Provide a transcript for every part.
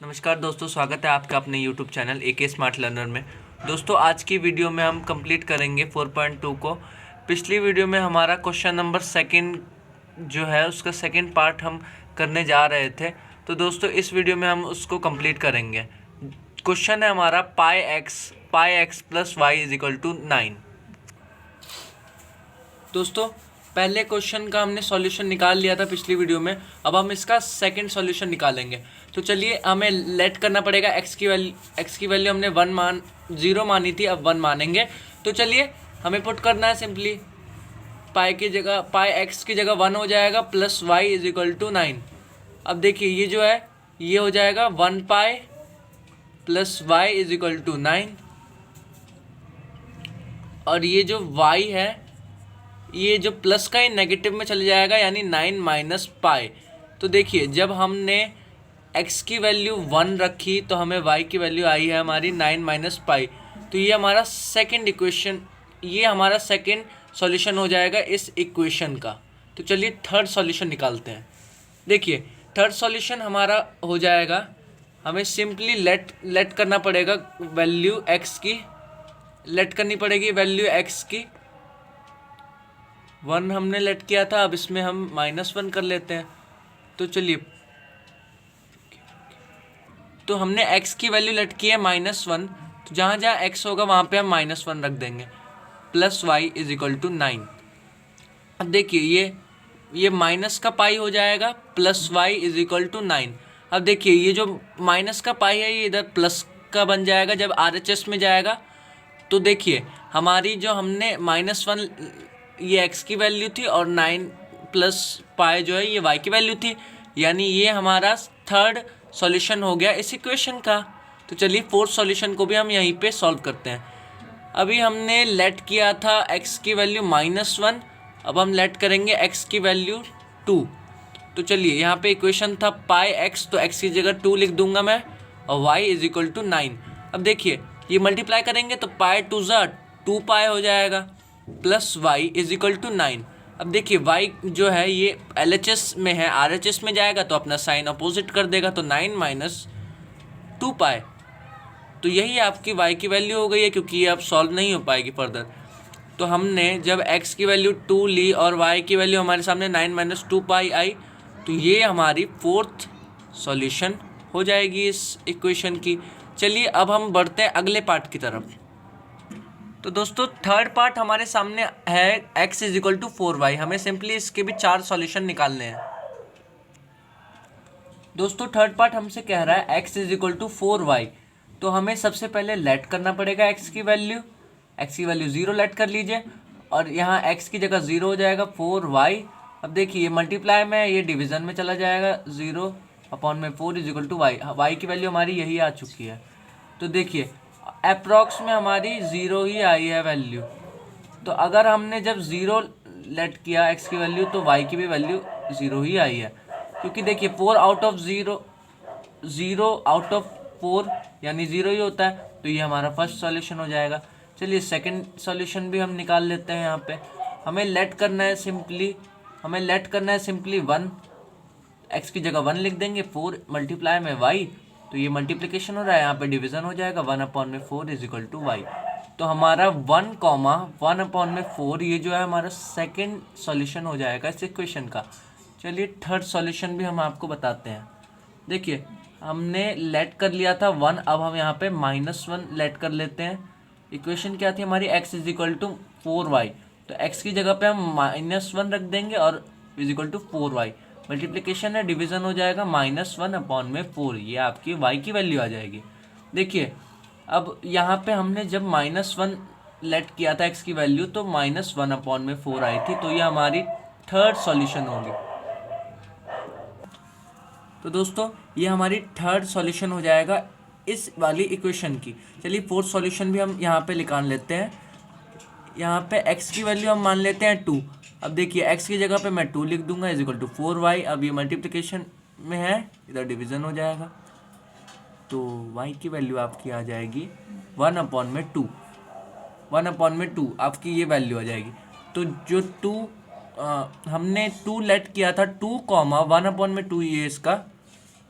नमस्कार दोस्तों, स्वागत है आपका अपने YouTube channel AK smart learner में। दोस्तों, आज की वीडियो में हम कंप्लीट करेंगे 4.2 को। पिछली वीडियो में हमारा क्वेश्चन नंबर सेकंड जो है उसका सेकंड पार्ट हम करने जा रहे थे। तो दोस्तों, इस वीडियो में हम उसको कंप्लीट करेंगे। क्वेश्चन है हमारा pi X plus Y is equal to 9। दोस्तों, पहले क्वेश्चन का हमने सॉल्यूशन निकाल लिया था पिछली वीडियो में। अब हम इसका सेकंड सॉल्यूशन निकालेंगे। तो चलिए, हमें लेट करना पड़ेगा एक्स की वैल्यू हमने 0 मानी थी, अब 1 मानेंगे। तो चलिए, हमें पुट करना है सिंपली पाई एक्स की जगह 1 हो जाएगा plus Y is equal to 9। अब देखिए, ये जो है ये हो जाएगा 1 pi plus Y is equal to 9, और ये जो y है ये जो प्लस का ही नेगेटिव में चले जाएगा, यानी 9 माइनस पाई। तो देखिए, जब हमने x की वैल्यू 1 रखी तो हमें y की वैल्यू आई है हमारी 9 माइनस पाई। तो ये हमारा सेकंड इक्वेशन, ये हमारा सेकंड सॉल्यूशन हो जाएगा इस इक्वेशन का। तो चलिए थर्ड सॉल्यूशन निकालते हैं। देखिए, थर्ड सॉल्यूशन हमारा हो जाएगा, हमें सिंपली लेट करना पड़ेगा वैल्यू x की, लेट करनी पड़ेगी वैल्यू x की। 1 हमने लेट किया था, अब इसमें हम -1 कर लेते हैं। तो चलिए, तो हमने x की वैल्यू लेट की है -1, तो जहाँ जहाँ x होगा वहाँ पे हम -1 रख देंगे, plus Y is equal to 9। अब देखिए, ये माइनस का पाई हो जाएगा plus Y is equal to 9। अब देखिए, ये जो माइनस का पाई है ये इधर प्लस का बन जाएगा जब RHS में जाएगा। तो देखिए, हमारी जो हमने -1 ये x की वैल्यू थी और 9 प्लस पाई जो है ये y की वैल्यू थी, यानी ये हमारा थर्ड सॉल्यूशन हो गया इस इक्वेशन का। तो चलिए फोर्थ सॉल्यूशन को भी हम यहीं पे सॉल्व करते हैं। अभी हमने लेट किया था x की वैल्यू -1, अब हम लेट करेंगे x की वैल्यू 2। तो चलिए, यहाँ पे इक्वेशन था पाई x, तो x की जगह 2 लिख दूंगा मैं, और y इज इक्वल टू 9। अब देखिए, ये मल्टीप्लाई करेंगे तो पाई 2 2 पाई हो जाएगा plus Y is equal to 9। अब देखिए, y जो है ये LHS में है, RHS में जाएगा तो अपना साइन अपोजिट कर देगा, तो 9 माइनस 2 पाई। तो यही आपकी y की वैल्यू हो गई है, क्योंकि ये अब सॉल्व नहीं हो पाएगी फर्दर। तो हमने जब x की वैल्यू 2 ली और y की वैल्यू हमारे सामने 9 माइनस 2 पाई आई, तो ये हमारी फोर्थ सॉल्यूशन हो जाएगी इस इक्वेशन की। चलिए, अब हम बढ़ते हैं अगले पार्ट की तरफ। तो दोस्तों, थर्ड पार्ट हमारे सामने है x is equal to 4y। हमें सिंपली इसके भी 4 सॉल्यूशन निकालने हैं। दोस्तों, थर्ड पार्ट हमसे कह रहा है x is equal to 4y। तो हमें सबसे पहले लेट करना पड़ेगा x की वैल्यू 0 लेट कर लीजिए, और यहाँ x की जगह 0 हो जाएगा 4y। अब देखिए, ये मल्टीप्लाई में, ये डिवीज़न में चला जाएगा, 0 अपॉन में 4 is equal to y. Y की वैल्यू हमारी यही आ चुकी है। तो देखिए, अप्रॉक्स में हमारी 0 ही आई है वैल्यू। तो अगर हमने जब 0 लेट किया x की वैल्यू, तो y की भी वैल्यू 0 ही आई है, क्योंकि देखिए 4 आउट ऑफ 0 आउट ऑफ 4 यानी 0 ही होता है। तो ये हमारा फर्स्ट सॉल्यूशन हो जाएगा। चलिए, सेकंड सॉल्यूशन भी हम निकाल लेते हैं। यहाँ पे हमें लेट करना है सिंपली 1, x की जगह 1 लिख देंगे, 4 मल्टीप्लाई में y, तो ये मल्टीप्लिकेशन हो रहा है, यहाँ पे डिवीज़न हो जाएगा, 1 अपॉन में 4 इज इक्वल टू वाई। तो हमारा 1 अपॉन में 4 ये जो है हमारा सेकंड सॉल्यूशन हो जाएगा इस इक्वेशन का। चलिए, थर्ड सॉल्यूशन भी हम आपको बताते हैं। देखिए, हमने लेट कर लिया था 1, अब हम यहाँ पे -1 लेट कर लेते हैं। इक्वेशन क्या थी हमारी, x is equal to 4y। तो x की जगह पे हम -1 रख देंगे और is equal to 4y। Multiplication है, डिवीज़न हो जाएगा, -1 अपॉन में 4, ये आपकी y की वैल्यू आ जाएगी। देखिए, अब यहाँ पे हमने जब -1 लेट किया था x की वैल्यू, तो -1 अपॉन में 4 आई थी, तो ये हमारी थर्ड सॉल्यूशन होगी। तो दोस्तों, ये हमारी थर्ड सॉल्यूशन हो जाएगा इस वाली इक्वेशन की। चलिए, फोर्थ सॉल्यूशन भी हम यहाँ पे निकाल लेते हैं। यहाँ पे x की वैल्यू हम मान लेते हैं 2। अब देखिए, x की जगह पे मैं 2 लिख दूंगा इज इक्वल टू 4y। अब ये मल्टीप्लिकेशन में है, इधर डिवीज़न हो जाएगा, तो y की वैल्यू आपकी आ जाएगी 1 अपॉन में 2। 1 अपॉन में 2 आपकी ये वैल्यू आ जाएगी। तो जो 2 हमने 2 लेट किया था, 2 1 अपॉन में 2 ये इसका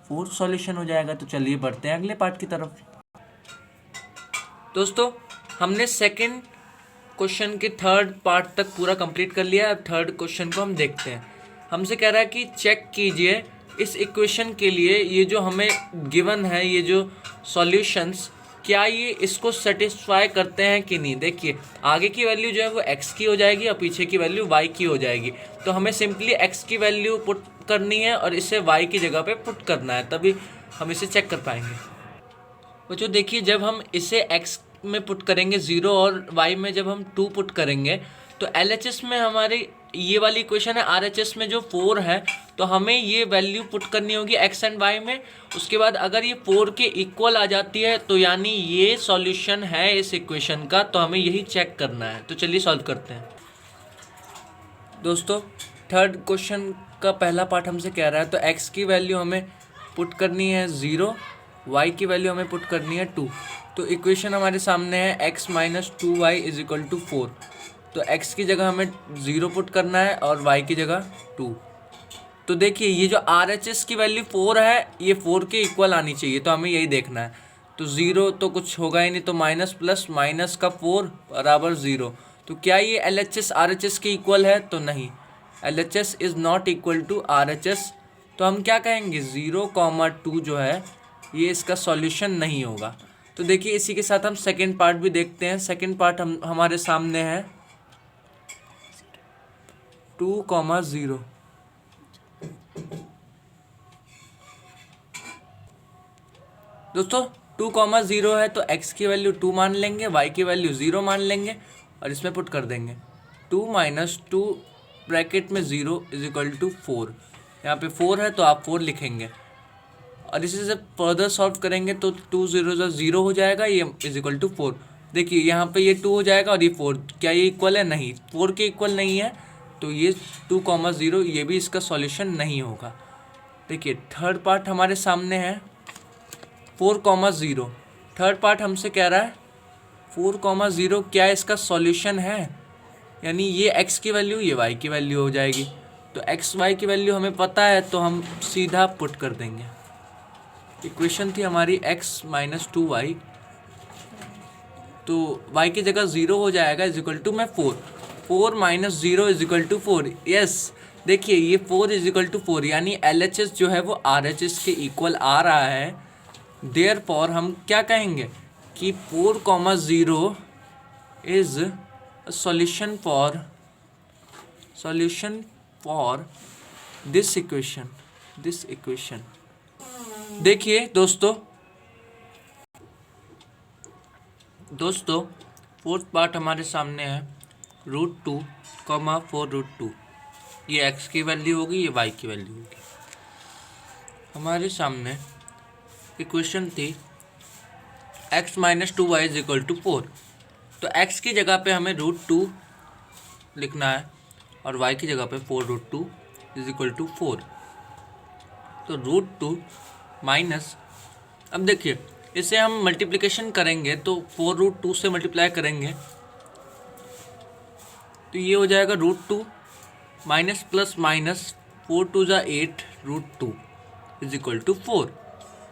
4 सॉल्यूशन हो जाएगा। तो चलिए बढ़ते हैं अगले पार्ट की तरफ। दोस्तों हमने सेकंड क्वेश्चन के थर्ड पार्ट तक पूरा कंप्लीट कर लिया। अब थर्ड क्वेश्चन को हम देखते हैं। हमसे कह रहा है कि चेक कीजिए इस इक्वेशन के लिए ये जो हमें गिवन है, ये जो सॉल्यूशंस, क्या ये इसको सेटिस्फाई करते हैं कि नहीं। देखिए आगे की वैल्यू जो है वो x की हो जाएगी और पीछे की वैल्यू y की हो जाएगी। तो हमें सिंपली x की वैल्यू पुट करनी है और इसे y की जगह पे पुट करना है, तभी हम इसे चेक कर पाएंगे। बच्चों देखिए जब हम इसे x में पुट करेंगे 0 और y में जब हम 2 पुट करेंगे तो LHS में हमारी ये वाली इक्वेशन है, RHS में जो 4 है तो हमें ये वैल्यू पुट करनी होगी x एंड y में। उसके बाद अगर ये 4 के इक्वल आ जाती है तो यानी ये सॉल्यूशन है इस इक्वेशन का, तो हमें यही चेक करना है। तो चलिए सॉल्व करते हैं। दोस्तों थर्ड क्वेश्चन का पहला पार्ट हमसे कह रहा है तो x की वैल्यू हमें पुट करनी है 0, y की वैल्यू हमें पुट करनी है 2। तो इक्वेशन हमारे सामने है x minus 2y is equal to 4। तो x की जगह हमें 0 पुट करना है और y की जगह 2। तो देखिए ये जो RHS की वैल्यू 4 है ये 4 के इक्वल आनी चाहिए, तो हमें यही देखना है। तो 0 तो कुछ होगा ही नहीं, तो माइनस प्लस माइनस का 4 बराबर 0। तो क्या ये LHS RHS के इक्वल है? तो नहीं, LHS is not equal to RHS। तो हम क्या कहेंगे 0,2 जो है ये इसका सॉल्यूशन नहीं होगा। तो देखिए इसी के साथ हम सेकेंड पार्ट भी देखते हैं। सेकेंड पार्ट हमारे सामने है 2,0। दोस्तों 2,0 है तो x की वैल्यू 2 मान लेंगे, y की वैल्यू 0 मान लेंगे और इसमें पुट कर देंगे। 2 माइनस 2 ब्रैकेट में 0 इज इक्वल टू 4। यहाँ पे 4 है तो आप 4 लिखेंगे और इसे जब फर्दर सॉल्व करेंगे तो 2 0 0 हो जाएगा, ये इज इक्वल टू 4। देखिए यहाँ पे ये 2 हो जाएगा और ये 4, क्या ये इक्वल है? नहीं, 4 के इक्वल नहीं है, तो ये 2,0 ये भी इसका सॉल्यूशन नहीं होगा। देखिए थर्ड पार्ट हमारे सामने है 4,0। थर्ड पार्ट हमसे कह रहा है 4,0 क्या इसका सॉल्यूशन है? यानी ये x की वैल्यू ये y की वैल्यू हो जाएगी। तो x y की वैल्यू हमें पता है तो हम सीधा पुट कर देंगे। इक्वेशन थी हमारी x माइनस 2y, तो y की जगह 0 हो जाएगा इज इक्वल टू में 4 minus 0 is equal to 4। Yes देखिए ये 4 इज इक्वल टू 4 यानी LHS जो है वो RHS के इक्वल आ रहा है। देयरफॉर हम क्या कहेंगे कि 4,0 is solution for this equation. देखिए दोस्तों फोर्थ पार्ट हमारे सामने है √2, 4√2। ये x की वैल्यू होगी, ये y की वैल्यू होगी। हमारे सामने इक्वेशन थी x minus 2y is equal to 4। तो x की जगह पे हमें √2 लिखना है और y की जगह पे 4√2 इज इक्वल टू 4। तो √2 माइनस, अब देखिए इसे हम मल्टीप्लिकेशन करेंगे तो 4√2 से मल्टीप्लाई करेंगे तो ये हो जाएगा √2 minus plus minus 4 2 = 8 √2 is equal to 4।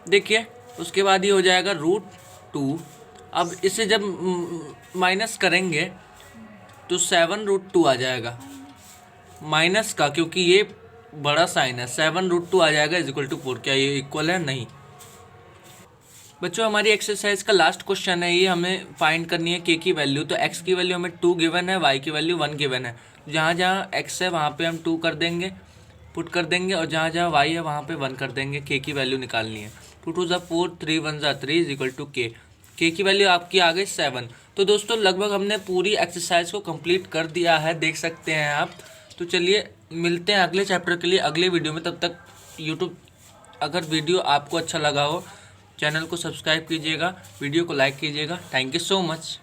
देखिए उसके बाद ये हो जाएगा √2। अब इसे जब माइनस करेंगे तो 7√2 आ जाएगा माइनस का, क्योंकि ये बड़ा साइन है। 7√2 आ जाएगा इज इक्वल टू 4। क्या ये इक्वल है? नहीं। बच्चों हमारी एक्सरसाइज का लास्ट क्वेश्चन है, ये हमें फाइंड करनी है k की वैल्यू। तो x की वैल्यू हमें 2 गिवन है, y की वैल्यू 1 गिवन है। जहाँ जहाँ x है वहाँ पे हम 2 कर देंगे, पुट कर देंगे, और जहाँ जहाँ y है वहाँ पे 1 कर देंगे। k की वैल्यू निकालनी है। 2 2 = 4, 3 1 = 3 is equal to k। k की वैल्यू आपकी आ गई 7। तो दोस्तों लगभग हमने पूरी एक्सरसाइज को कंप्लीट कर दिया है, देख सकते हैं आप। तो चलिए मिलते हैं अगले चैप्टर के लिए अगले वीडियो में। तब तक यूट्यूब, अगर वीडियो आपको अच्छा लगा हो चैनल को सब्सक्राइब कीजिएगा, वीडियो को लाइक कीजिएगा। Thank you so much.